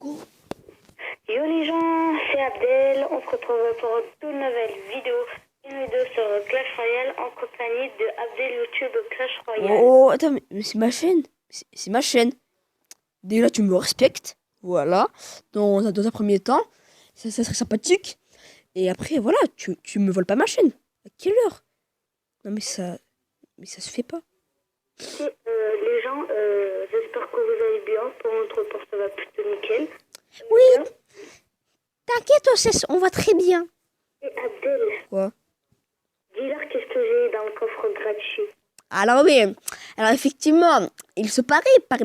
Go. Yo les gens, c'est Abdel. On se retrouve pour une toute nouvelle vidéo. Une vidéo sur Clash Royale en compagnie de Abdel YouTube Clash Royale. Oh, attends, mais c'est ma chaîne. C'est ma chaîne. Déjà, tu me respectes. Voilà. Dans un premier temps, ça serait sympathique. Et après, voilà, tu me voles pas ma chaîne. À quelle heure? Non, mais ça se fait pas. Les gens, j'espère que vous allez bien. Pour notre part, ça va plutôt nickel. Oui, Bien. t'inquiète, on va très bien. Et Abdel, Quoi? dis-leur qu'est-ce que j'ai dans le coffre gratuit. Alors oui, alors effectivement, il se paraît par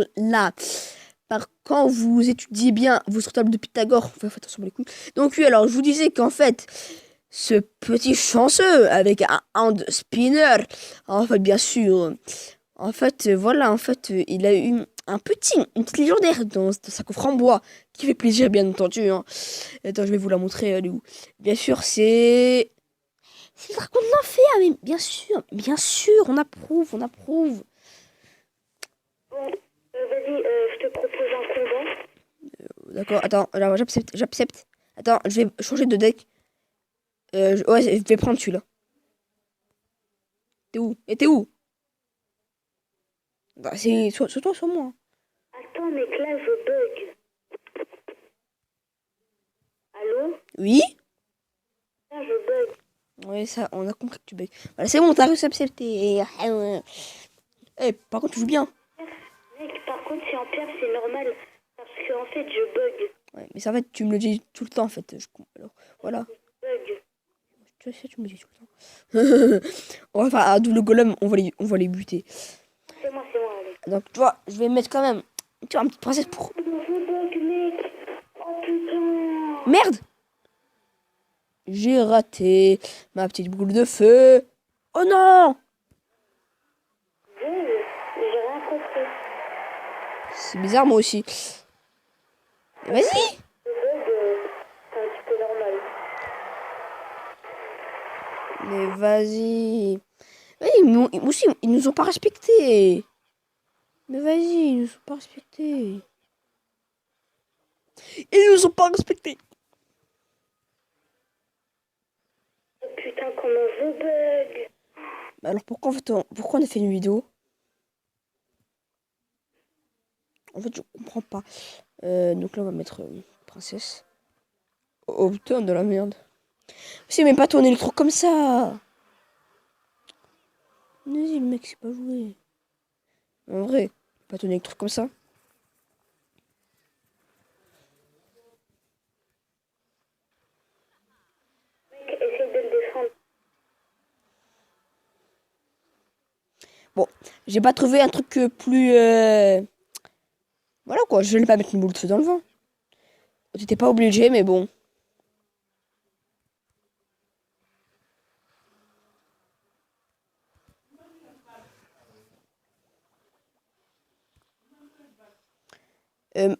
quand vous étudiez bien votre table de Pythagore, faites attention à les couilles. Donc oui, alors je vous disais qu'en fait, ce petit chanceux avec un hand spinner, en fait bien sûr, en fait voilà, en fait il a eu une petite légendaire dans sa coffre en bois qui fait plaisir bien entendu. Hein. Attends, je vais vous la montrer, elle est où? Bien sûr, c'est le dragon de l'enfer, mais bien sûr, on approuve, on approuve. Bon, vas-y, je te propose un combat. D'accord, attends, alors j'accepte. Attends, je vais changer de deck. Ouais, je vais prendre celui-là. T'es où? Et t'es où? Bah, c'est soit toi, soit moi. Attends, mais que là, je bug. Allô? Oui? Là, je bug. Ouais, ça, on a compris que tu bugs. Voilà, c'est bon, t'as réussi à accepter. Eh, par contre, tu joues bien. Mec, par contre, si en pierre, c'est normal. Parce qu'en fait, je bug. Ouais, mais ça, en fait, tu me le dis tout le temps, en fait. Alors, voilà. Bug. Tu sais, tu me le dis tout le temps. On va faire un double golem, on va les buter. C'est moi, allez. Donc, tu vois, je vais mettre quand même, tu vois, une petite princesse pour... Je bug, mec. Oh putain. Merde! J'ai raté ma petite boule de feu. Oh non! J'ai rien compris. C'est bizarre, moi aussi. Vas-y! Le bug, c'est un petit peu normal. Mais vas-y. Vas-y, ils aussi, ils nous ont pas respectés. Mais vas-y, ils nous ont pas respectés. Ils nous ont pas respectés. Oh putain, comment je bug. Alors pourquoi, en fait, pourquoi on a fait une vidéo? En fait, je comprends pas. Donc là, on va mettre princesse. Oh putain, de la merde. C'est même pas ton électro comme ça. Vas-y, le mec, c'est pas joué. En vrai, pas ton électro comme ça. Mec, essaye de le défendre. Bon, j'ai pas trouvé un truc plus... Voilà quoi, je vais pas mettre une boule de feu dans le vent. T'étais pas obligé, mais bon.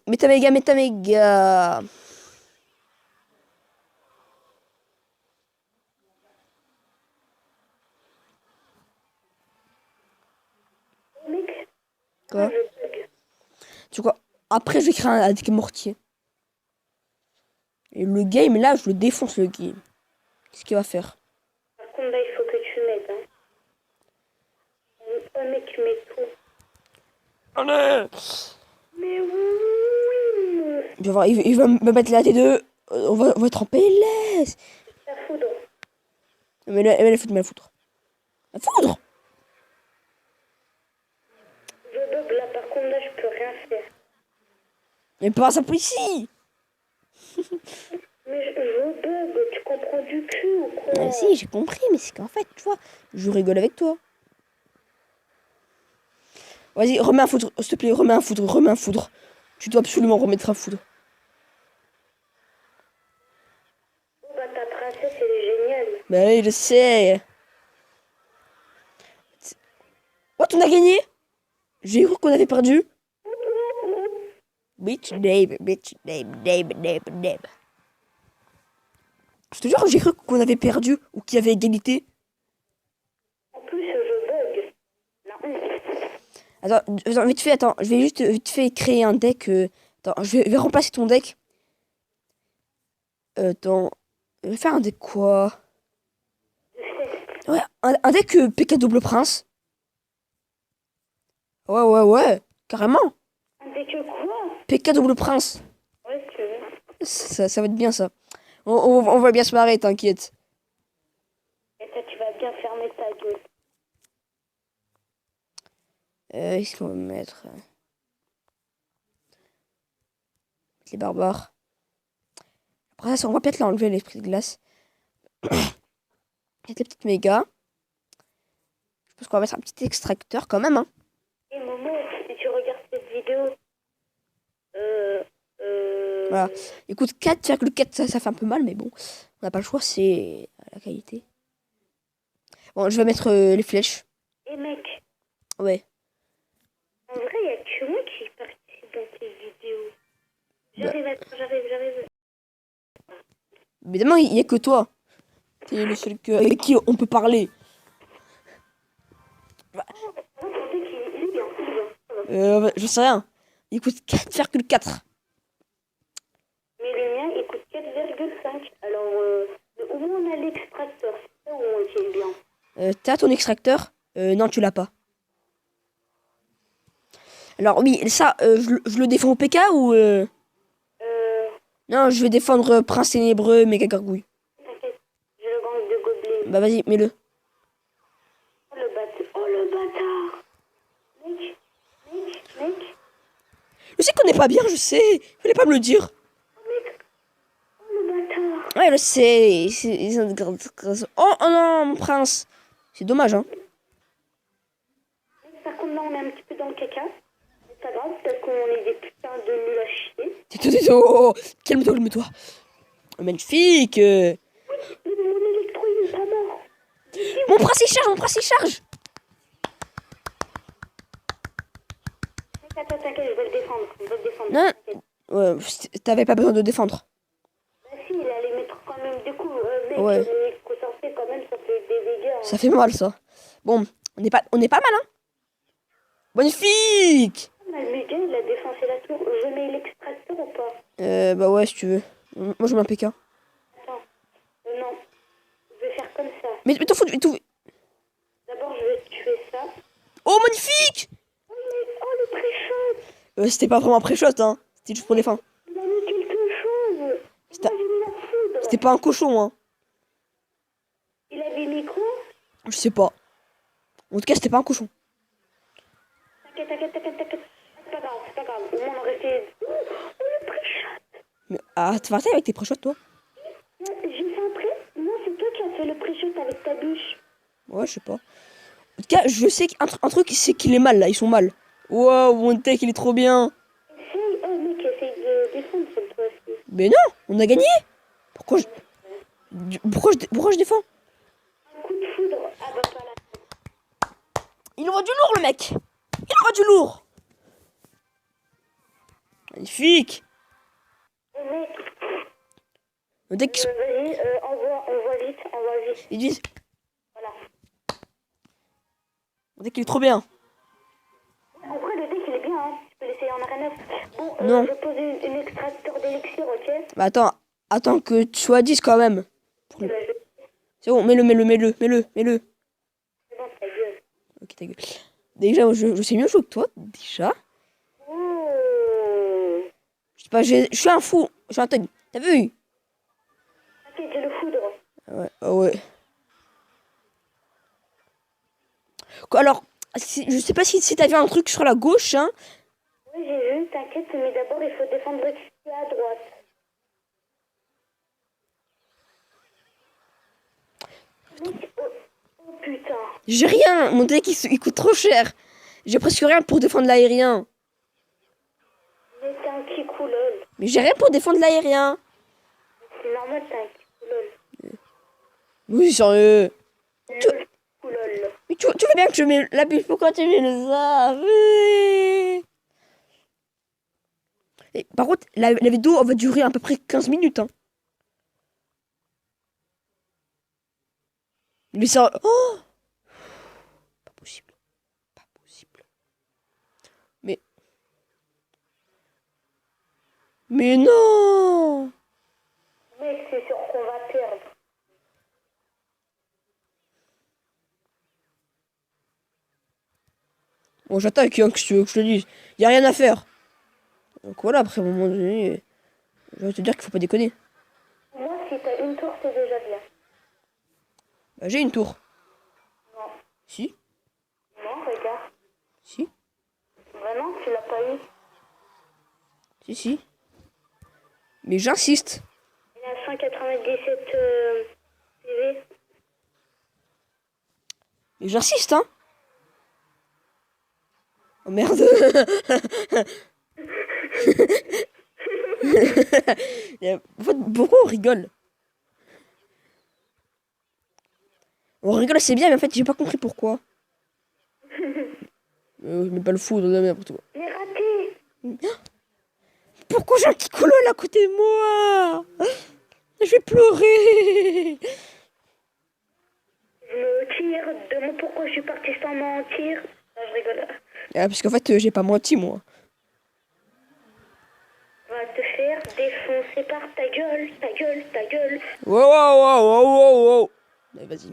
Métaméga, métaméga. Mec, Quoi? je bug. Tu vois, après je vais créer un deck mortier. Et le game, là, je le défonce le game. Qu'est-ce qu'il va faire? Par contre, là, il faut que tu m'aides. Hein. Oh, mec, tu mets tout. Allez! Mais oui. Tu vas voir, il va me mettre la T2. On va être en PLS. La foudre. Mais la foudre, mais la foudre. La foudre! Je bug là, par contre, là, je peux rien faire. Mais pas ça ici! Mais je bug, tu comprends du cul ou quoi? Ah, si, j'ai compris, mais c'est qu'en fait, tu vois, je rigole avec toi. Vas-y, remets un foudre, s'il te plaît, remets un foudre. Tu dois absolument remettre un foudre. Oh, bah, ta princesse, elle est géniale. Bah oui, je sais. What, on a gagné? J'ai cru qu'on avait perdu. Bitch, name, bitch, name. Je te jure, j'ai cru qu'on avait perdu ou qu'il y avait égalité. En plus, je bug. La honte. Attends, vite fait, attends, je vais juste vite fait créer un deck. Attends, je vais remplacer ton deck. Attends, je vais faire un deck quoi? Ouais, un deck PK double prince. Ouais, carrément. Un deck quoi? PK double prince. Ouais, si tu veux. Ça va être bien ça. On va bien se marrer, t'inquiète. Et toi, tu vas bien fermer ta gueule. Qu'est-ce qu'on va mettre? Les barbares. Après ça, on va peut-être l'enlever l'esprit de glace. Peut-être les petites méga. Je pense qu'on va mettre un petit extracteur quand même, hein. Et Momo, si tu regardes cette vidéo, Voilà. Écoute, 4,4, ça fait un peu mal, mais bon. On n'a pas le choix, c'est la qualité. Bon, je vais mettre les flèches. Et mec, Ouais. en vrai, il n'y a que moi qui participe dans tes vidéos. J'arrive. Évidemment, il n'y a que toi. T'es le seul avec qui on peut parler. Non, ton deck, il est bien, Je sais rien. Il coûte 4,4. Mais le mien, il coûte 4,5. Alors, au moins, on a l'extracteur. C'est ça où on tient bien. T'as ton extracteur? Non, tu l'as pas. Alors oui, ça, je le défends au PK ou... Non, je vais défendre Prince Ténébreux, méga gargouille. T'inquiète, j'ai le gang de gobelins. Bah vas-y, mets-le. Oh le bâtard. Mec. Je sais qu'on n'est pas bien, je sais. Il fallait pas me le dire. Oh le bâtard. Ouais, je sais. Oh non, mon prince. C'est dommage, hein. Par contre, là, on est un petit peu dans le caca. C'est pas grave, parce qu'on est des putains de nuls à chier. Oh, calme-toi. Magnifique. Mais mon électro, il est pas mort. Mon prince, il charge. Attends, t'inquiète, je vais le défendre. Non. T'inquiète. Ouais, t'avais pas besoin de défendre. Bah si, il allait mettre quand même des coups. Mec, Ouais. l'électro sorcier, quand même, ça fait des dégâts. Hein. Ça fait mal, ça. Bon, on est pas mal, hein. Magnifique. Le gars, il a défoncé la tour. Je mets l'extracteur ou pas? Bah ouais, si tu veux. Moi, je mets un PK. Attends. Non. Je vais faire comme ça. Mais t'en fous, tout. D'abord, je vais tuer ça. Oh, magnifique. Oh, le pré-shot. C'était pas vraiment un pré-shot, hein. C'était juste pour les fins. Il a mis quelque chose. C'était- Il a mis la foudre. C'était pas un cochon, hein. Il avait mis quoi? Je sais pas. En tout cas, c'était pas un cochon. T'inquiète. C'est pas grave. Au moins, on aurait fait... Oh, le pré-shot. Mais tu vas arrêter avec tes pré-shots, toi? J'ai fait un pré... Non, c'est toi qui as fait le pré-shot avec ta bûche. Ouais, je sais pas. En tout cas, je sais qu'un truc, c'est qu'il est mal, là. Ils sont mal. Wow, mon deck, il est trop bien. Essaye... Oh, mec, essaye de défendre cette fois-ci. Mais non, on a gagné. Pourquoi je défends? Un coup de foudre. Ah bah, pas là. Il aura du lourd, le mec. Il aura du lourd. Magnifique. Oh, mec... Le deck, Vas-y, envoie vite. ils disent, Voilà. mon deck, il est trop bien. En vrai, le deck, il est bien, hein. Tu peux l'essayer en arena. Bon, Non. je pose une extracteur d'élixir, ok? Bah attends que tu sois à 10 quand même. Bah, je... C'est bon, mets-le. C'est bon, ta gueule. Ok, ta gueule. Déjà, je sais mieux jouer que toi, déjà. Oh. Je sais pas, je suis un fou. Je suis un thug. T'as vu? T'inquiète, j'ai le foudre. Ouais, ouais. Quoi, alors, je sais pas si t'as vu un truc sur la gauche, hein. Oui, j'ai vu, t'inquiète, mais d'abord, il faut défendre à droite. Oh putain. J'ai rien. Mon deck, il coûte trop cher. J'ai presque rien pour défendre l'aérien. Mais t'es un kikou-lol. Mais j'ai rien pour défendre l'aérien. C'est normal, t'es un kikou-lol. Oui, sérieux. Kikou-lol. Mais tu vois bien que je mets la bûche. Pourquoi tu mets le ça? Oui. Et, par contre, la vidéo va durer à peu près 15 minutes. Hein. Mais ça... Oh, pas possible. Pas possible. Mais... Mais non! Mec, c'est sûr qu'on va perdre. Bon, j'attaque, hein, que tu veux que je te dise. Y a rien à faire. Donc voilà, après, à un moment donné, je vais te dire qu'il faut pas déconner. Moi, si t'as une tour, c'est déjà bien. Bah, j'ai une tour. Non. Si? Non, regarde. Si? Bah non, tu l'as pas eu. Si, si. Mais j'insiste. Il a 197 PV. Mais j'insiste, hein. Oh merde. En fait, pourquoi on rigole? On rigole, c'est bien, mais en fait, j'ai pas compris pourquoi. Je mets pas le fou dans la merde pour toi. J'ai raté. Pourquoi j'ai un petit colonne à côté de moi? Je vais pleurer. Je me tire. Demande pourquoi je suis partie sans mentir. Non, je rigole. Ah, parce qu'en fait, j'ai pas menti, moi. On va te faire défoncer par ta gueule, ta gueule, ta gueule. Wow, wow, wow, wow, wow, wow. Allez, vas-y.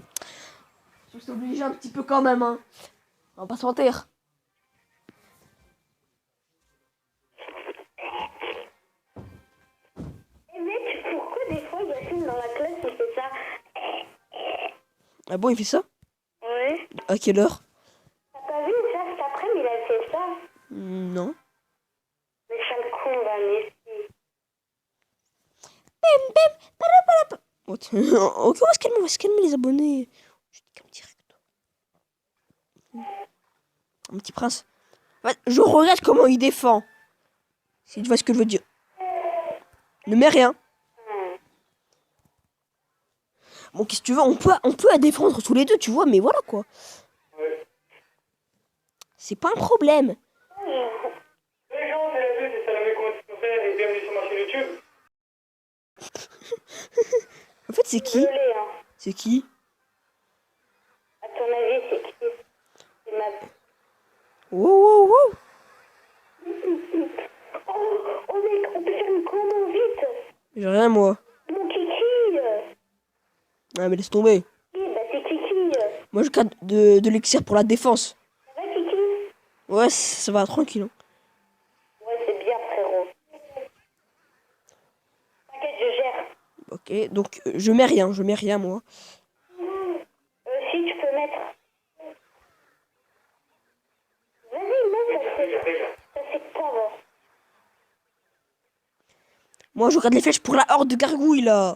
Je suis obligé un petit peu quand même, hein. On va pas se mentir. Et mec, pourquoi des fois Yacine dans la classe il fait ça? Ah bon, il fait ça? Ouais. À quelle heure? T'as pas vu ça cet après-midi, il a fait ça? Non. Mais ça le con, va Messi. Ok, on va se calmer les abonnés. Je dis comme direct. Un petit prince. En fait, je regarde comment il défend. Si tu vois ce que je veux dire. Ne mets rien. Bon, qu'est-ce que tu veux, on peut la défendre tous les deux, tu vois, mais voilà quoi. C'est pas un problème. Les gens, c'est la vie, c'est Salomé Contrefait et bienvenue sur ma chaîne YouTube. En fait, c'est qui? Désolé, hein. C'est qui? À ton avis, c'est qui? C'est ma... Wow, wow, wow. Oh mec, on peut faire une commande vite. J'ai rien, moi. Mon kiki. Ah, mais laisse tomber. Bah c'est Kiki. Moi, je garde de l'élixir pour la défense. Ça va Kiki? Ouais, ça va, tranquille. Ouais, c'est bien frérot. T'inquiète, je gère. Ok, donc je mets rien, moi. Si tu peux mettre. Vas-y, mets, ça c'est pas bon. Moi, je regarde les flèches pour la horde de gargouilles, là.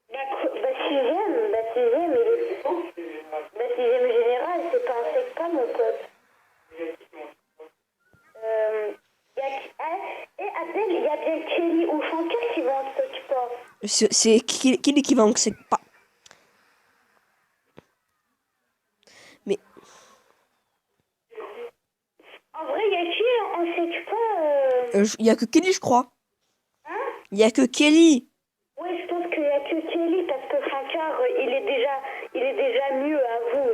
Bah sixième, il est... Bah sixième général, c'est pas un secpa mon pote. Et Abdel, il y a bien Kelly ou Shankar qui vont s'occuper. C'est qui l'équivalent que c'est pas. Mais En vrai, il y a qui on sait pas. il y a que Kelly, je crois. Hein? Il y a que Kelly. Ouais, je pense qu'il y a que Kelly parce que Shankar, il est déjà mieux à vous.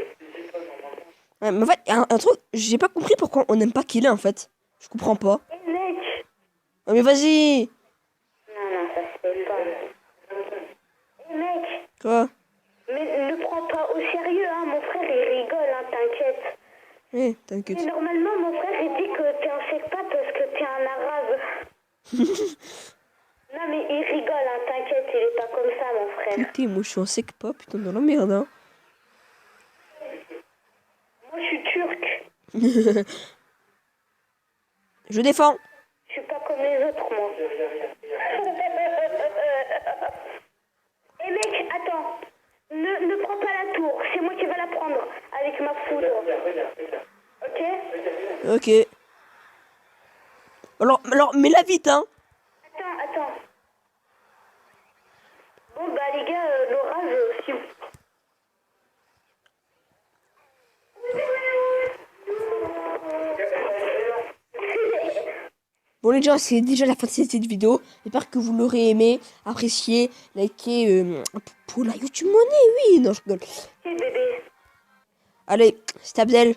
Ouais, mais en fait, un truc, j'ai pas compris pourquoi on n'aime pas Kelly, en fait. Je comprends pas. Et mec. Ouais, mais vas-y. Non, ça se fait pas. Et mec. Quoi? Mais ne prends pas au sérieux, hein. Mon frère, il rigole, hein, t'inquiète. Eh, t'inquiète. Mais normalement, mon frère, il dit que t'es un secpa parce que t'es un arabe. Non, mais il rigole, hein, t'inquiète, il est pas comme ça, mon frère. Putain, moi je suis en sec pas, putain, dans la merde, hein. Moi, je suis turc. Je défends. Je suis pas comme les autres, moi. Et mec, attends. Ne prends pas la tour. C'est moi qui vais la prendre avec ma foudre. Ok? Ok. Alors, mets-la vite, hein. Attends. Bon, bah, les gars, l'orage, si vous... Bon les gens, c'est déjà la fin de cette vidéo. J'espère que vous l'aurez aimé, apprécié, liké pour la YouTube monnaie, oui. Non, je rigole. Bébé. Allez, c'était Abdel.